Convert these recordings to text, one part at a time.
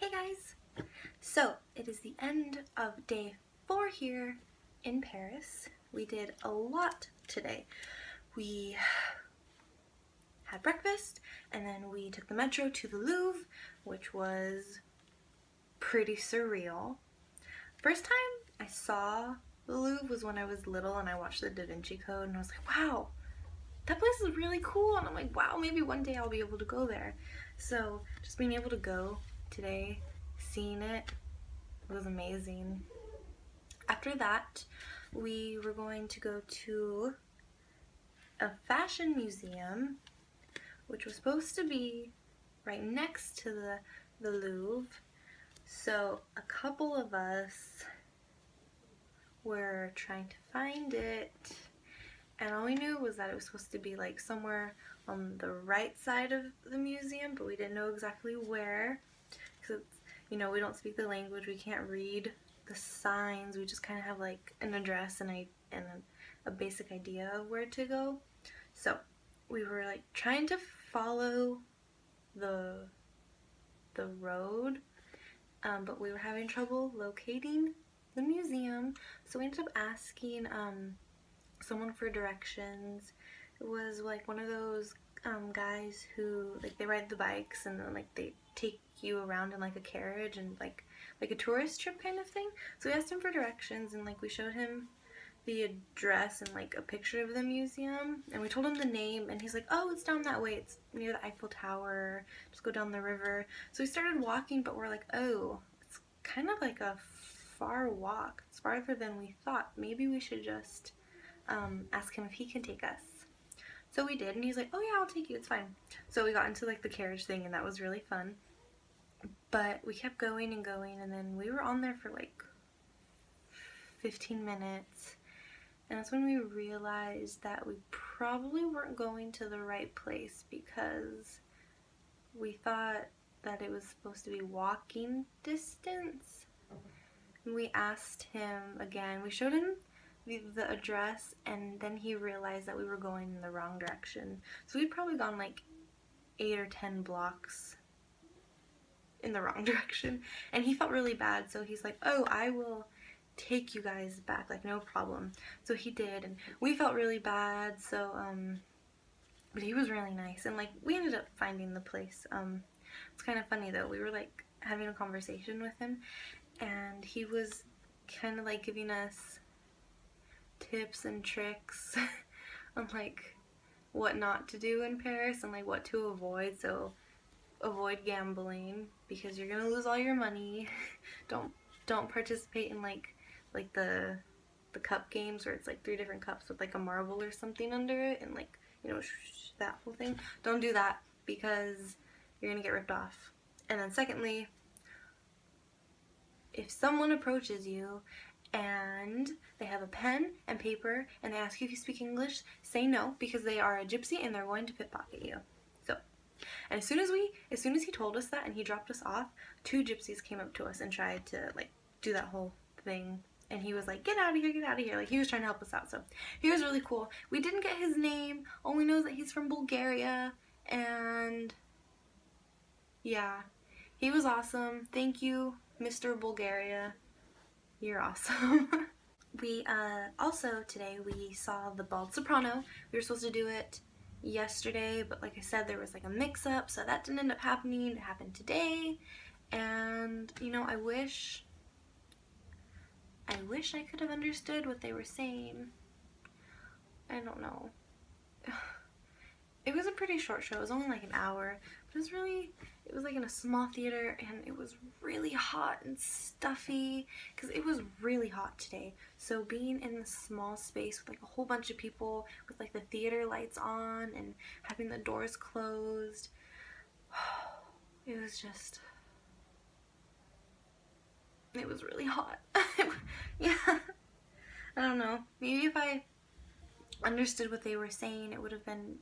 Hey guys! So, it is the end of day 4 here in Paris. We did a lot today. We had breakfast, and then we took the metro to the Louvre, which was pretty surreal. First time I saw the Louvre was when I was little and I watched the Da Vinci Code, and I was like, wow, that place is really cool. And I'm like, wow, maybe one day I'll be able to go there. So, just being able to go today, seeing it, was amazing. After that, we were going to go to a fashion museum, which was supposed to be right next to the Louvre. So a couple of us were trying to find it, and all we knew was that it was supposed to be like somewhere on the right side of the museum, but we didn't know exactly where, because we don't speak the language, we can't read the signs, we just kind of have like an address and a basic idea of where to go. So we were like trying to follow the road, but we were having trouble locating the museum, so we ended up asking someone for directions. It was like one of those guys who like they ride the bikes and then like they take you around in like a carriage and like a tourist trip kind of thing. So we asked him for directions, and like we showed him the address and like a picture of the museum, and we told him the name, and he's like, oh, it's down that way, it's near the Eiffel Tower, just go down the river. So we started walking, but we're like, oh, it's kind of like a far walk, it's farther than we thought, maybe we should just ask him if he can take us. So we did, and he's like, oh yeah, I'll take you, it's fine. So we got into like the carriage thing, and that was really fun. But we kept going and going, and then we were on there for like 15 minutes. And that's when we realized that we probably weren't going to the right place, because we thought that it was supposed to be walking distance. And we asked him again, we showed him the address, and then he realized that we were going in the wrong direction. So we'd probably gone like 8 or 10 blocks in the wrong direction, and he felt really bad, so he's like, oh, I will take you guys back, like no problem. So he did, and we felt really bad, so but he was really nice, and like we ended up finding the place. It's kind of funny though, we were like having a conversation with him, and he was kind of like giving us tips and tricks on like what not to do in Paris and like what to avoid. So avoid gambling because you're gonna lose all your money. don't participate in like the cup games where it's like 3 different cups with like a marble or something under it, and like that whole thing. Don't do that because you're gonna get ripped off. And then secondly, if someone approaches you and they have a pen and paper and they ask you if you speak English, say no, because they are a gypsy and they're going to pickpocket you. So, and as soon as he told us that and he dropped us off, 2 gypsies came up to us and tried to like do that whole thing, and he was like, get out of here, get out of here. Like he was trying to help us out. So he was really cool. We didn't get his name, all we know is that he's from Bulgaria, and yeah, he was awesome. Thank you, Mr. Bulgaria. You're awesome. We also today we saw the Bald Soprano. We were supposed to do it yesterday, but like I said, there was like a mix-up, so that didn't end up happening. It happened today, and I wish I could have understood what they were saying. I don't know. It was a pretty short show. It was only like an hour, but it was like in a small theater, and it was really hot and stuffy because it was really hot today. So being in the small space with like a whole bunch of people with like the theater lights on and having the doors closed, it was really hot. Yeah, I don't know. Maybe if I understood what they were saying, it would have been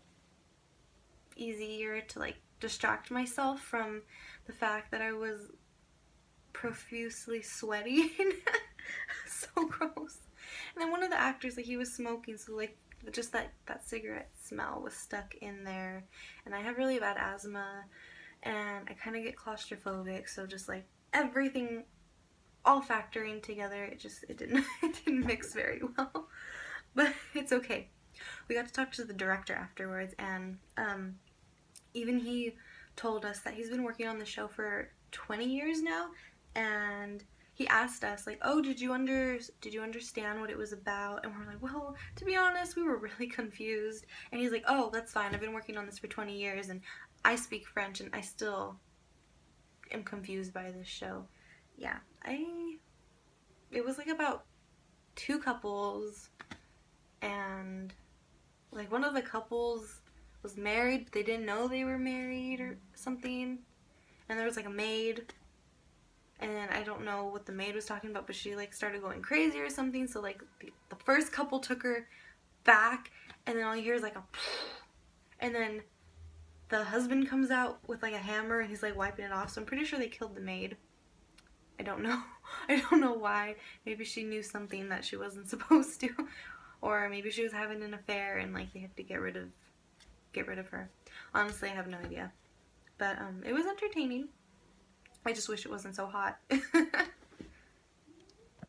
easier to like distract myself from the fact that I was profusely sweating. So gross. And then one of the actors, like, he was smoking, so like just that cigarette smell was stuck in there, and I have really bad asthma, and I kind of get claustrophobic, so just like everything all factoring together, it didn't it didn't mix very well. But it's okay. We got to talk to the director afterwards, and even he told us that he's been working on the show for 20 years now, and he asked us like, "Oh, did you understand what it was about?" And we're like, "Well, to be honest, we were really confused." And he's like, "Oh, that's fine. I've been working on this for 20 years, and I speak French, and I still am confused by this show." Yeah, it was like about two couples, and like one of the couples was married, but they didn't know they were married or something. And there was like a maid, and I don't know what the maid was talking about, but she like started going crazy or something. So like the first couple took her back, and then all you hear is like a, and then the husband comes out with like a hammer, and he's like wiping it off. So I'm pretty sure they killed the maid. I don't know. I don't know why. Maybe she knew something that she wasn't supposed to, or maybe she was having an affair and like they had to get rid of her. Honestly, I have no idea. But it was entertaining. I just wish it wasn't so hot.